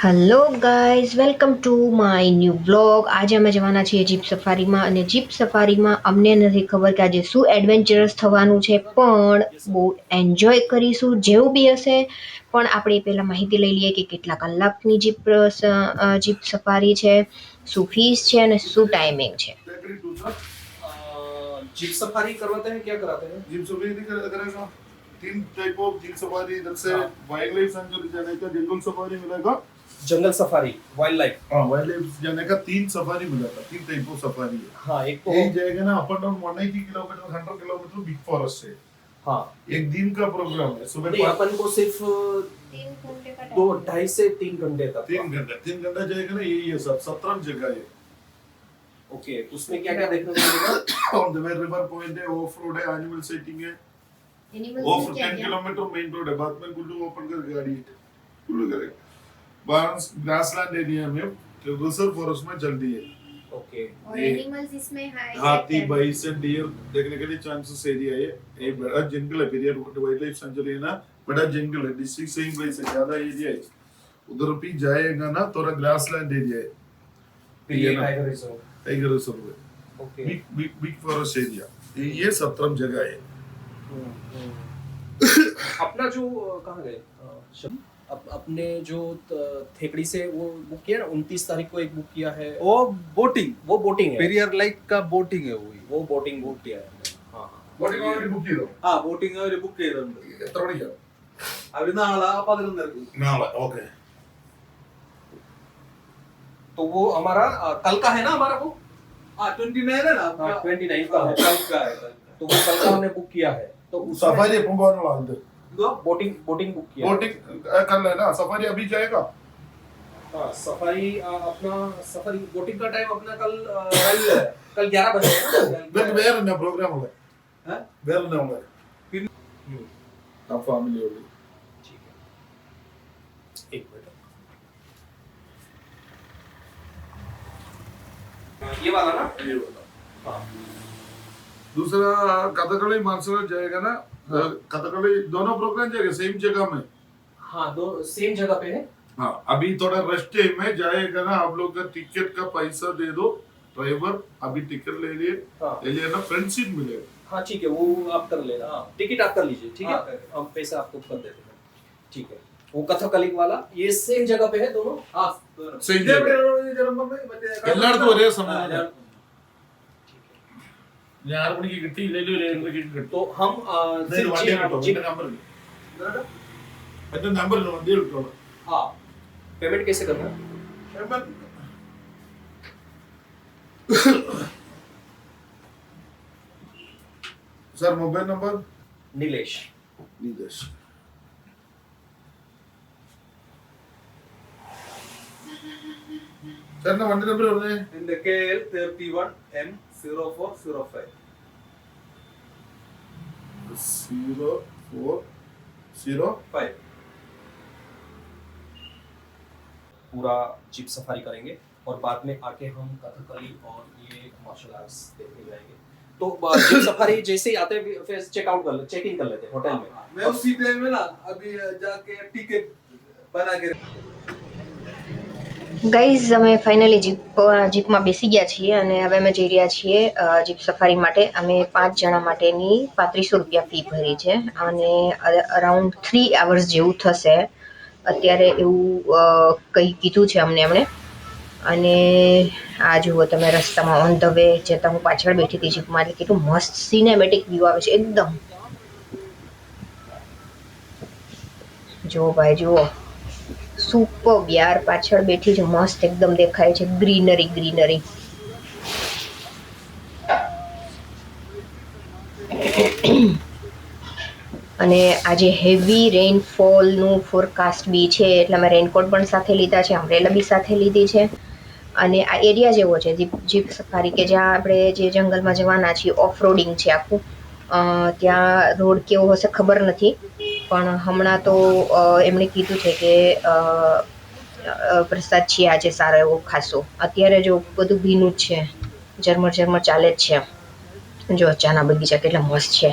Hello guys welcome to my new blog. આજે અમે જવાના છીએ જીપ સફારીમાં અને જીપ સફારીમાં અમને નથી ખબર કે આજે શું એડવેન્ચરસ થવાનું છે, પણ બહુ એન્જોય કરીશું જેવું બી હશે. પણ આપણે પહેલાં માહિતી લઈ લઈએ કે કેટલા કલાકની જીપ સફારી છે, શું ફીસ છે અને શું ટાઈમિંગ છે. जीप सफारी करवाते हैं, क्या कराते हैं? जीप सफारी नहीं करेगा। तीन टाइप ऑफ जीप सफारी, इधर से हाँ। वाइल्ड लाइफ सेंचुरी जाने का जंगल सफारी मिलेगा। जंगल सफारी, वाइल्ड लाइफ। हाँ, वाइल्ड लाइफ जाने का तीन सफारी मिलेगा। तीन टाइप ऑफ सफारी है। हाँ, एक तो एक जाएगा ना up and down 180 kilometre 100 kilometre big forest से। हाँ, एक दिन का प्रोग्राम है। सुबह नहीं अपन को सिर्फ 2 ढाई से 3 घंटे तक। 3 घंटा जाएगा ना, यही है सब 17 जगह है। ओके, उसमें क्या क्या देखने को मिलेगा? On the way river point है, ऑफ रोड है, एनिमल सेटिंग है। ऑफ 10 किलोमीटर मेन रोड है। बाद में गुल्लू ओपन कर गाड़ी गुल्लू करेगा। बारंस ग्रासलैंड एरिया में रिजर्व फॉरेस्ट में चल रही है। ओके, और एनिमल्स इसमें है, हाथी, बाइस एंड डियर देखने के लिए चांसेस एरिया है। ये बड़ा जंगल है, पेरियार वाइल्ड लाइफ सेंचुरी है ना, बड़ा जंगल है। डिस्ट्रिक्ट सेम प्लेस है, ज्यादा एरिया है। उधर भी जाएगा ना थोड़ा ग्रासलैंड एरिया है, फिर ये टाइगर रिजर्व। टाइगर रिजर्व है। Okay, big forest area. ये 17 जगह है। अपना जो कहाँ गए? अपने जो थेकड़ी से वो बुक किया ना, 29 तारीख को एक बुक किया है। वो बोटिंग वो बोटिंग है, पेरियर लाइक का बोटिंग है वही वो बोटिंग बुक किया है। हाँ हाँ, ബോട്ടിംഗ് ഓൾറെഡി ബുക്ക് ചെയ്തോ? ആ ബോട്ടിംഗ് അവര് ബുക്ക് ചെയ്തിട്ടുണ്ട് എത്ര മണിക്കാ? അവര് നാളെ 11:30 നാളെ. ഓക്കെ. तो वो हमारा कल का है ना, हमारा वो 29 है ना आपका? 29 का है। कल का है तो वो कल का हमने बुक किया है, तो സഫാരി എപ്പം പോകാനുള്ള ഉണ്ട്? दो बोटिंग बुक किया है। बोटिंग कर लेना। सफारी अभी जाएगा। हाँ, सफारी अपना सफारी बोटिंग का टाइम अपना कल 11 बजे है ना। എന്നിട്ട് വേറെ എന്നാ പ്രോഗ്രാം ഉള്ളത്? है വേറെ എന്നാ ഉള്ളത്? हम्म, ആ ഫാമിലി ഉള്ളു. ठीक है, एक मिनट। ये वाला ना? हाँ, दूसरा कथकली मार्शल आर्ट जाएगा ना। कथकली दोनों प्रोग्राम जाएगा सेम जगह में। हाँ, दो सेम जगह पे है। हाँ, अभी थोड़ा रेस्ट टाइम में जाएगा ना। आप लोग का टिकट का पैसा दे दो। ड्राइवर अभी टिकट ले लिए, हाँ ले लिया ना, फ्रंट सीट मिलेगा। हाँ, ठीक है, वो आप कर लेना। हाँ, टिकट आप कर लीजिए, ठीक है। हाँ, कर- हम पैसा आपको कर देते हैं, ठीक है। वो कथकली वाला ये सेम जगह पे है दोनों। ആ Same ഇത് എവിടെയാണ് ചെറുപ്പം മറ്റേ എല്ലായിടത്തും ഒരേ സമയം ആ, ഞാൻ- ഞാൻ 6 മണിക്ക് കിട്ടി, ഇല്ലെങ്കിൽ ഒരു 7 മണിക്ക് കിട്ടും. तो हम ഇതിന് വണ്ടി കിട്ടും. എന്റെ നമ്പർ ഇല്ല. ഇതാ? എന്റെ നമ്പർ ഇല്ല, വണ്ടി കിട്ടും. हाँ, पेमेंट कैसे करना है? Sir mobile number Nilesh. निदेश। सर ना വണ്ടി നമ്പർ പറഞ്ഞേ. എന്റെ KL 31M0405 0405. पूरा जीप सफारी करेंगे और बाद में आके हम कथकली और ये मार्शल आर्ट्स देखने जाएंगे। तो जीप सफारी जैसे ही आते हैं फिर चेक इन कर लेते हैं होटल में। मैं उसी टाइम में ना अभी जाके टिकट बना के ગાઈઝ અમે ફાઇનલી જીપમાં બેસી ગયા છીએ અને હવે અમે જઈ રહ્યા છીએ જીપ સફારી માટે. અમે 5 જણા માટેની 3500 રૂપિયા ફી ભરી છે અને અરાઉન્ડ 3 અવર્સ જેવું થશે અત્યારે એવું કંઈ કીધું છે અમને એમણે. અને આ જુઓ તમે રસ્તામાં ઓન ધ વે જતાં હું પાછળ બેઠી હતી જીપમાં, એટલે કેટલું મસ્ત સિનેમેટિક વ્યૂ આવે છે એકદમ. જુઓ ભાઈ જુઓ, સુપર યાર, પાછળ બેઠી છે મસ્ત એકદમ દેખાય છે ગ્રીનરી ગ્રીનરી. અને આજે હેવી રેઇનફોલનું ફોરકાસ્ટ બી છે એટલે અમે રેઇનકોટ પણ સાથે લીધા છે, અમ્બ્રેલા બી સાથે લીધી છે. અને આ એરિયા જેવો છે જીપ સફારી કે જ્યાં આપણે જે જંગલમાં જવાના છીએ, ઓફ રોડિંગ છે આખું. ત્યાં રોડ કેવો હશે ખબર નથી, પણ હમણાં તો એમણે કીધું છે કે વરસાદ છે આજે સારો એવો ખાસો. અત્યારે જો બધું ભીનું જ છે, ઝરમર ઝરમર ચાલે જ છે. જો ચાના બગીચા કેટલા મસ્ત છે.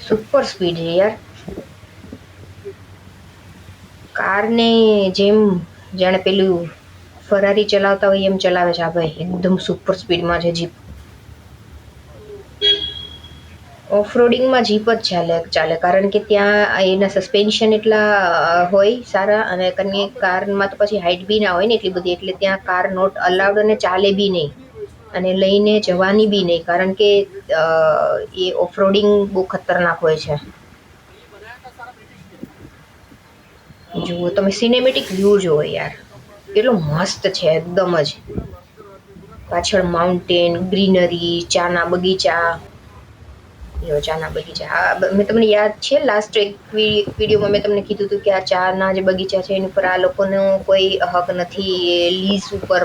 સુપર સ્પીડ છે યાર, કારને જેમ જાણે પેલું ફરારી ચલાવતા હોય એમ ચલાવે છે આ ભાઈ, એકદમ સુપર સ્પીડમાં છે જીપ. ઓફરોડિંગમાં જીપ જ ચાલે કારણ કે ત્યાં એના સસ્પેન્શન એટલા હોય સારા, અને કને કારમાં તો પછી હાઇટ બી ના હોય ને એટલી બધી, એટલે ત્યાં કાર નોટ અલાઉડ અને ચાલે બી નહીં, અને લઈને જવાની બી નહીં, કારણ કે એ ઓફરોડિંગ બહુ ખતરનાક હોય છે. જુઓ તમે સિનેમેટિક વ્યૂ જુઓ યાર, કેટલો મસ્ત છે એકદમ જ. પાછળ માઉન્ટેન, ગ્રીનરી, ચાના બગીચા. ચાના બગીચા મેં તમને યાદ છે લાસ્ટ એક વિડીયોમાં મેં તમને કીધું હતું કે આ ચાના જે બગીચા છે એની ઉપર આ લોકોનો કોઈ હક નથી, એ લીઝ ઉપર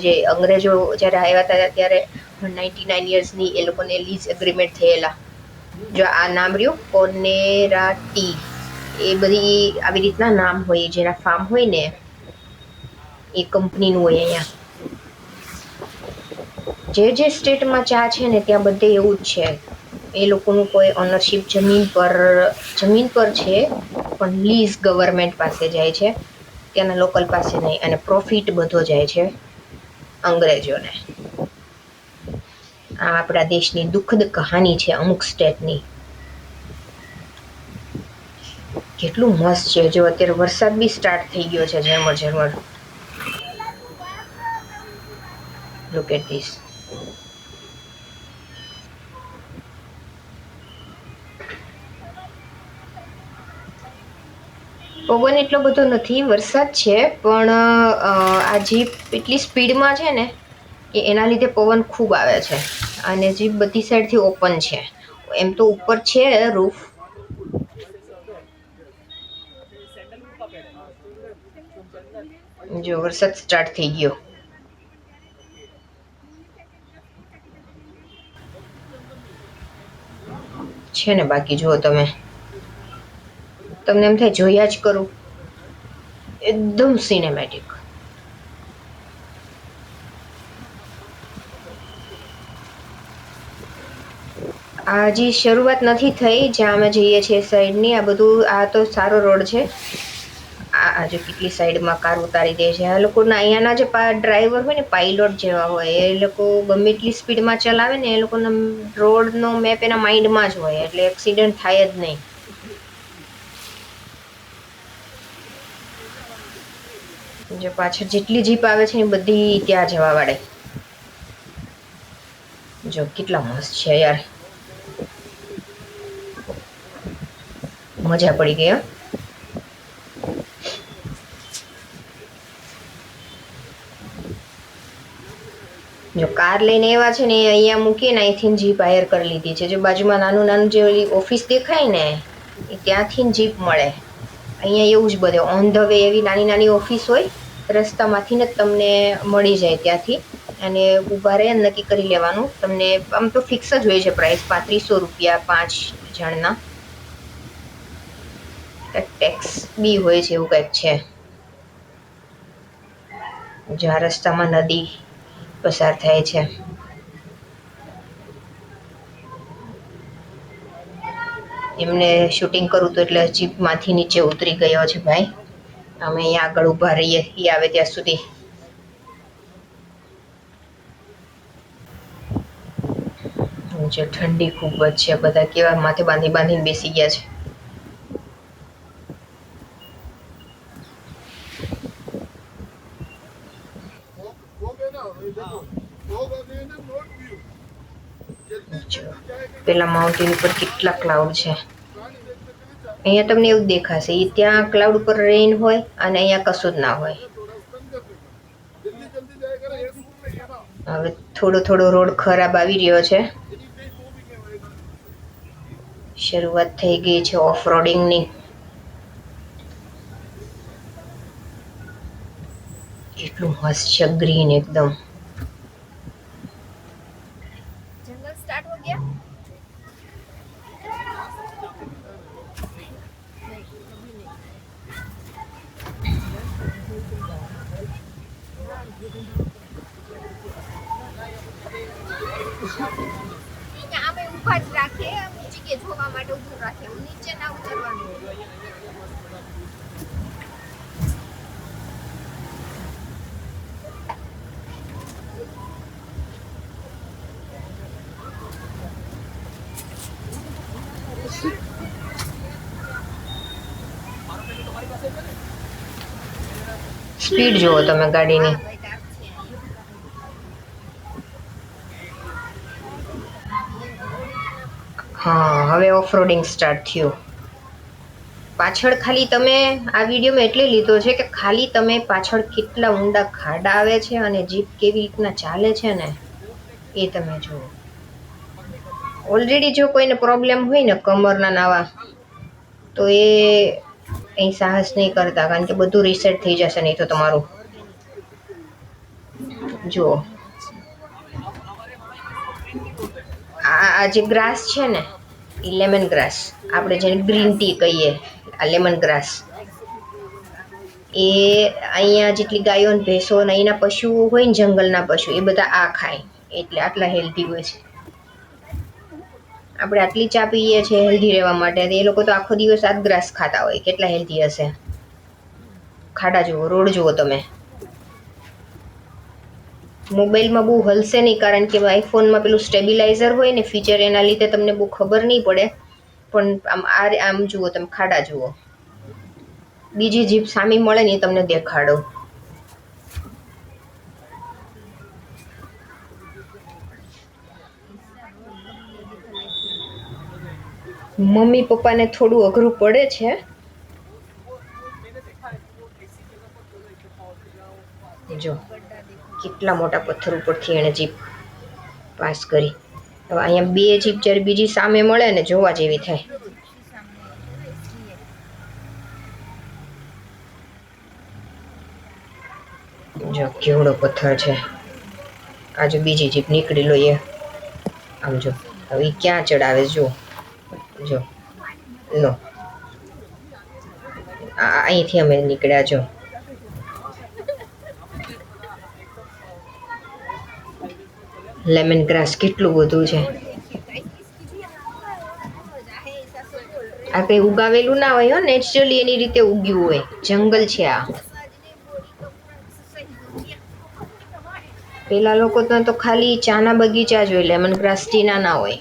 જે અંગ્રેજો જ્યારે આવ્યા હતા ત્યારે 99 યર્સની એ લોકોને લીઝ એગ્રીમેન્ટ થયેલા. જો આ નામ રહ્યું કોનેરા ટી, એ બધી આવી રીતના નામ હોય, જેના ફાર્મ હોય ને એ કંપનીનું હોય. અહીંયા જે સ્ટેટમાં ચા છે ને ત્યાં બધે એવું જ છે, એ લોકોનું કોઈ ઓનરશિપ જમીન પર છે, પણ લીઝ ગવર્મેન્ટ પાસે જાય છે, ત્યાંના લોકલ પાસે નહીં, અને પ્રોફિટ બધો જાય છે અંગ્રેજોને. આ આપણા દેશની દુઃખદ કહાની છે અમુક સ્ટેટની. કેટલું મસ્ત છે. જો અત્યારે વરસાદ બી સ્ટાર્ટ થઈ ગયો છે ઝરમર. Look at this. પવન એટલો બધો નથી, વરસાદ છે, પણ આ જીપ એટલી સ્પીડમાં છે ને કે એના લીધે પવન ખૂબ આવે છે, અને જીપ બધી સાઈડથી ઓપન છે. એમ તો ઉપર છે રૂફ, જો વરસાદ સ્ટાર્ટ થઈ ગયો છે ને. બાકી જુઓ તમે, તમને એમ થાય જોયા જ કરું, એકદમ સિનેમેટિક. આ હજી શરૂઆત નથી થઈ જ્યાં અમે જઈએ છીએ સાઈડની. આ બધું, આ તો સારો રોડ છે. આ જો કેટલી સાઈડમાં કાર ઉતારી દે છે આ લોકોના. અહીંયાના જે ડ્રાઈવર હોય ને, પાઇલોટ જેવા હોય, એ લોકો ગમે એટલી સ્પીડમાં ચલાવે ને, એ લોકોના રોડનો મેપ એના માઇન્ડમાં જ હોય, એટલે એક્સિડન્ટ થાય જ નહીં. જો પાછળ જેટલી જીપ આવે છે ને બધી ત્યાં જવા વાળે. જો કેટલા મસ્ત છે યાર, મજા પડી ગઈ. જો કાર લઈને એવા છે ને અહીંયા મૂકીને અહીંથી જીપ હાયર કરી લીધી છે. જો બાજુમાં નાનું જે ઓફિસ દેખાય ને એ ત્યાંથી જીપ મળે. અહીંયા એવું જ બધે ઓન ધ વે એવી નાની ઓફિસ હોય, રસ્તામાંથી જ તમને મળી જાય ત્યાંથી, અને ઊભા રહે નક્કી કરી લેવાનું. તમને આમ તો ફિક્સ જ હોય છે પ્રાઇસ, 3500 રૂપિયા 5 જણના. ટેક્સ બી હોય છે, એવું કંઈક છે. જો આ રસ્તામાં નદી પસાર થાય છે. એમને શૂટિંગ કરવું હતું એટલે જીપમાંથી નીચે ઉતરી ગયો છે ભાઈ. અમે અહીંયા આગળ ઊભા રહીએ, એ આવે ત્યાં સુધી. જો ઠંડી ખૂબ જ છે, બધા કેવા માથે બાંધીને બેસી ગયા છે. પેલા માઉન્ટેન ઉપર કેટલા ક્લાઉડ છે. અહીંયા તમને એવું દેખાશે, ત્યાં ક્લાઉડ ઉપર રેઇન હોય અને અહીંયા કશું જ ના હોય. હવે થોડો રોડ ખરાબ આવી રહ્યો છે. શરૂઆત થઈ ગઈ છે ઓફ રોડિંગની. એટલું મસ્ત છે, ગ્રીન એકદમ. जंगल स्टार्ट हो गया। यहाँ पे ऊपर જ રાખે, બીજી કે જોવા માટે ઊભું રાખે. રાખે, નીચે ના ઉતરવાનું. સ્પીડ જુઓ તમે ગાડીની. હા, ભાઈ, ડાર્ક છે. હા, હવે ઓફરોડિંગ સ્ટાર્ટ થયું. પાછળ ખાલી તમે આ વિડીયોમાં એટલે લીધો છે કે ખાલી તમે પાછળ કેટલા ઊંડા ખાડા આવે છે અને જીપ કેવી રીતના ચાલે છે ને એ તમે જુઓ. ઓલરેડી જો કોઈને પ્રોબ્લેમ હોય ને કમરના નાવા તો એ અહીં સાહસ નહીં કરતા, કારણ કે બધું રીસેટ થઈ જશે નહીં તો તમારું. જુઓ આ જે ગ્રાસ છે ને એ લેમન ગ્રાસ, આપણે જેને ગ્રીન ટી કહીએ, આ લેમન ગ્રાસ એ અહીંયા જેટલી ગાયો ને ભેંસો ને અહીંના પશુઓ હોય ને જંગલના પશુ એ બધા આ ખાય, એટલે આટલા હેલ્ધી હોય છે. આપણે આટલી ચા પીએ છીએ હેલ્ધી રહેવા માટે, એ લોકો તો આખો દિવસ આ જ ગ્રાસ ખાતા હોય, કેટલા હેલ્ધી હશે. ખાડા જુઓ, રોડ જુઓ તમે. મોબાઈલમાં બહુ હલશે નહીં, કારણ કે આઈફોનમાં પેલું સ્ટેબિલાઇઝર હોય ને ફીચર, એના લીધે તમને બહુ ખબર નહીં પડે. પણ આમ જુઓ તમે, ખાડા જુઓ. બીજી જીપ સામે મળે ને એ તમને દેખાડો. મમ્મી પપ્પાને થોડું અઘરું પડે છે. જો કેટલા મોટા પથ્થર ઉપરથી એણે જીપ પાસ કરી. હવે અહીંયા બે જીપ જ્યારે બીજી સામે મળે ને જોવા જેવી થાય. જો કેવડો પથ્થર છે. આ જો બીજી જીપ નીકળી લો એ, આમ જો હવે ક્યાં ચડાવે જો જો લો. અહીંથી અમે નીકળ્યા. જો લેમન ગ્રાસ કેટલું બધું છે. આ કઈ ઉગાવેલું ના હોય, હો, નેચરલી એની રીતે ઉગ્યું હોય. જંગલ છે આ. પેલા લોકો તો ખાલી ચાના બગીચા જ હોય, લેમન ગ્રાસ ટીના ના હોય.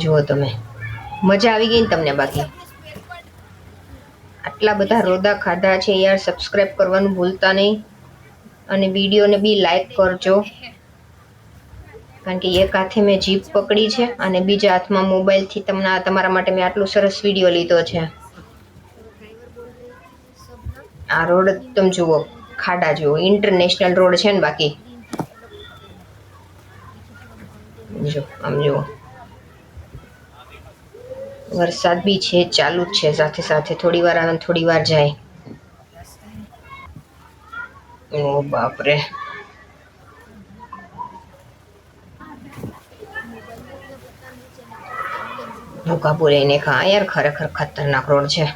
જુઓ તમે, મજા આવી ગઈ ને તમને? બાકી આટલા બધા રોદા ખાધા છે યાર. સબસ્ક્રાઇબ કરવાનું ભૂલતા નહીં અને વિડીયોને બી લાઈક કરજો, કારણ કે એક હાથે મેં જીપ પકડી છે અને બીજા હાથમાં મોબાઈલથી તમારા માટે મેં આટલું સરસ વિડીયો લીધો છે. આ રોડ તમે જુઓ, ખાડા જુઓ, ઇન્ટરનેશનલ રોડ છે ને. બાકી જો આમ જુઓ, વરસાદ બી છે, ચાલુ જ છે સાથે સાથે. થોડી વાર આવે થોડી વાર જાય. ઓ બાપરે, ભૂકા પૂરીને ખા યાર. ખરેખર ખતરનાક રોડ છે.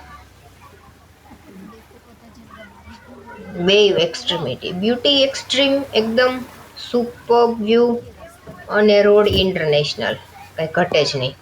બે એક્સ્ટ્રીમિટી, બ્યુટી એક્સ્ટ્રીમ, એકદમ સુપર વ્યૂ, અને રોડ ઇન્ટરનેશનલ, કંઈ ઘટે જ નહીં.